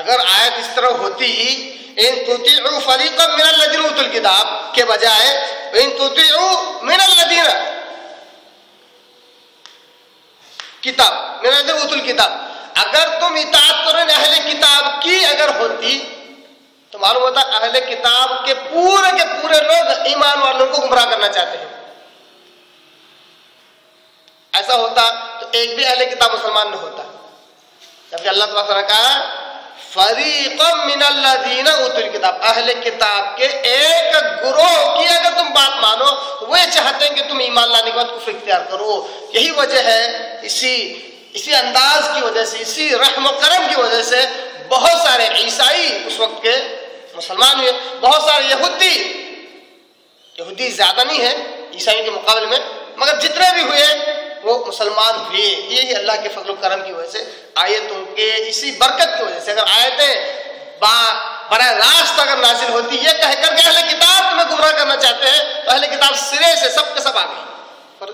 اگر آیت اس طرح ہوتی ان تطیعوا فریقا من الذین اوتوا الکتاب کے بجائے ان تطیعوا من الذین کتاب من الذین اوتوا الکتاب، اگر تم اطاعت کرو اہل کتاب کی اگر ہوتی تو معلوم ہوتا اہل کتاب کے پورے لوگ ایمان والوں کو گمراہ کرنا چاہتے ہیں. ایسا ہوتا تو ایک بھی اہل کتاب مسلمان نہ ہوتا، جبکہ اللہ تعالیٰ نے کہا فریقا من الذین اوتوا الکتاب، اہل کتاب کے ایک گروہ کی اگر تم بات مانو وہ چاہتے ہیں کہ تم ایمان لانے کے بعد کفر اختیار کرو. یہی وجہ ہے اسی انداز کی وجہ سے، اسی رحم و کرم کی وجہ سے بہت سارے عیسائی اس وقت کے مسلمان ہوئے، بہت سارے یہودی زیادہ نہیں ہے عیسائی کے مقابلے میں، مگر جتنے بھی ہوئے وہ مسلمان ہوئے. یہ اللہ کے فضل و کرم کی وجہ سے، آیتوں کے اسی برکت کی وجہ سے. اگر آیتیں براہ راست اگر نازل ہوتی یہ کہہ کر کہ اہل کتاب تمہیں گمراہ کرنا چاہتے ہیں تو اہل کتاب سرے سے سب کے سب آ گئے. پر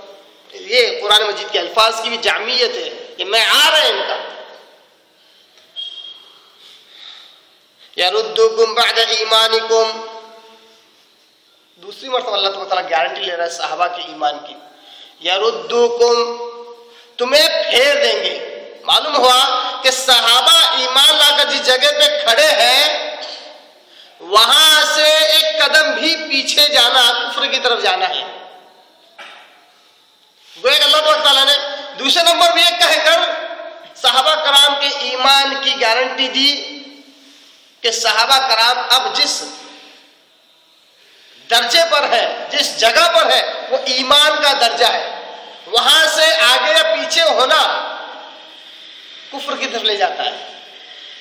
یہ قرآن مجید کے الفاظ کی بھی جامعیت ہے، یہ معیار ہے ان کا. یردکم بعد ایمانکم، دوسری مرتبہ اللہ تعالیٰ گارنٹی لے رہا ہے صحابہ کے ایمان کی. یردکم، تمہیں پھیر دیں گے. معلوم ہوا کہ صحابہ ایمان لا کر جس جگہ پہ کھڑے ہیں وہاں سے ایک قدم بھی پیچھے جانا کفر کی طرف جانا ہے. گویا کہ اللہ تعالیٰ نے دوسرے نمبر بھی یہ کہہ کر صحابہ کرام کے ایمان کی گارنٹی دی کہ صحابہ کرام اب جس درجے پر ہے، جس جگہ پر ہے وہ ایمان کا درجہ ہے، وہاں سے آگے یا پیچھے ہونا کفر کی طرف لے جاتا ہے.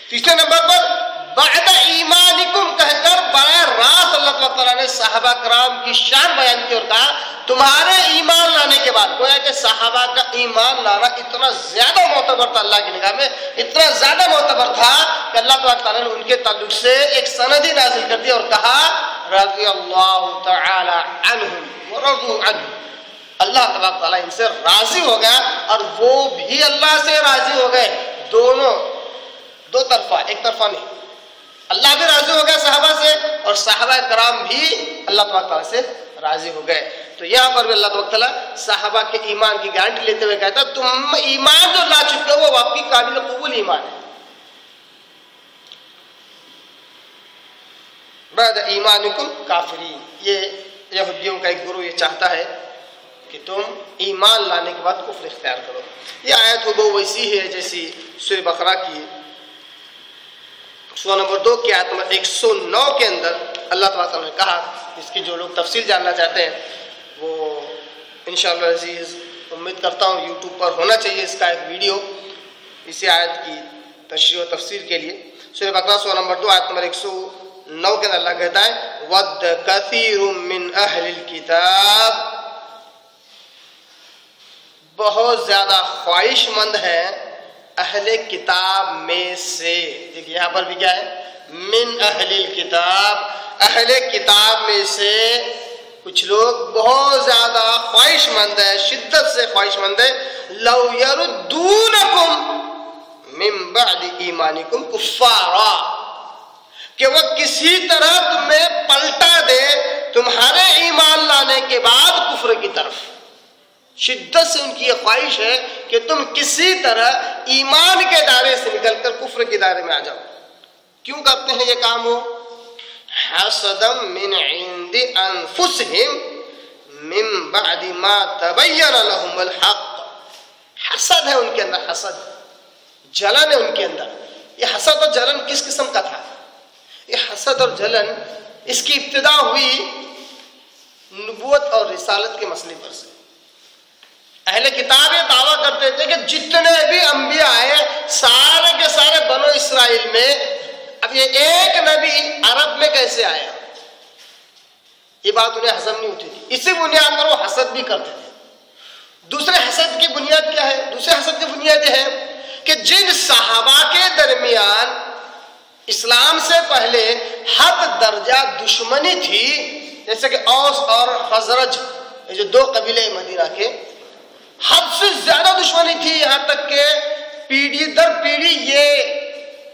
تیسرے نمبر پر بعد ایمانکم کہہ کر براہ راست اللہ تعالیٰ نے صحابہ کرام کی شان بیان کی اور کہا تمہارے ایمان لانے کے بعد. گویا کہ صحابہ کا ایمان لانا اتنا زیادہ معتبر تھا اللہ کی نگاہ میں، اتنا زیادہ معتبر تھا کہ اللہ تعالیٰ نے ان کے تعلق سے ایک سند ہی نازل کر دی اور کہا رضی اللہ تعالی عنہم ورضوا عنہ، اللہ تبارک تعالیٰ ان سے راضی ہو گیا اور وہ بھی اللہ سے راضی ہو گئے. دونوں دو طرفہ، ایک طرفہ نہیں. اللہ بھی راضی ہو گیا صحابہ سے اور صحابہ کرام بھی اللہ تبارک تعالیٰ سے راضی ہو گئے. تو یہاں پر بھی اللہ تبارک تعالیٰ صحابہ کے ایمان کی گارنٹی لیتے ہوئے کہتا تم ایمان جو لا چکے ہو وہ واقعی قابل قبول ایمان ہے. بعد ایمانکم کافرین، یہ یہودیوں کا ایک گروہ یہ چاہتا ہے کہ تم ایمان لانے کے بعد کفر اختیار کرو. یہ آیت ہو ویسی ہے جیسی سورہ بقرہ کی سورہ نمبر 2 کی آیت نمبر 109 کے اندر اللہ تعالیٰ نے کہا. اس کی جو لوگ تفصیل جاننا چاہتے ہیں وہ انشاءاللہ عزیز امید کرتا ہوں یوٹیوب پر ہونا چاہیے اس کا ایک ویڈیو اسی آیت کی تشریح و تفسیر کے لیے. سورہ بقرہ سورہ نمبر 2 آیت نمبر 109 کے اندر اللہ کہتا ہے وَدَّ كَثِيرٌ مِّنْ أَهْلِ الْكِتَابِ، بہت زیادہ خواہش مند ہے اہل کتاب میں سے. دیکھیے یہاں پر بھی کیا ہے من اہل الکتاب، اہل کتاب میں سے کچھ لوگ بہت زیادہ خواہش مند ہے، شدت سے خواہش مند ہے لو یردونکم من بعد ایمانکم کفارا، کہ وہ کسی طرح تمہیں پلٹا دے تمہارے ایمان لانے کے بعد کفر کی طرف. شدت سے ان کی یہ خواہش ہے کہ تم کسی طرح ایمان کے دائرے سے نکل کر کفر کے دائرے میں آ جاؤ. کیوں کرتے ہیں یہ کام وہ؟ حسدا من عند انفسهم من بعد ما تبین لهم الحق، حسد ہے ان کے اندر، حسد جلن ہے ان کے اندر. یہ حسد اور جلن کس قسم کا تھا؟ یہ حسد اور جلن اس کی ابتدا ہوئی نبوت اور رسالت کے مسئلے پر سے. اہل کتاب یہ دعویٰ کرتے تھے کہ جتنے بھی انبیاء آئے سارے کے سارے بنو اسرائیل میں، اب یہ ایک نبی عرب میں کیسے آیا؟ یہ بات انہیں ہضم نہیں ہوتی تھی. اسی بنیاد پر وہ حسد بھی کرتے تھے. دوسرے حسد کی بنیاد کیا ہے؟ دوسرے حسد کی بنیاد یہ ہے کہ جن صحابہ کے درمیان اسلام سے پہلے حد درجہ دشمنی تھی، جیسے کہ اوس اور خزرج، یہ جو دو قبیلے مدینہ کے، حد سے زیادہ دشمنی تھی، یہاں تک کہ پیڑھی در پیڑھی یہ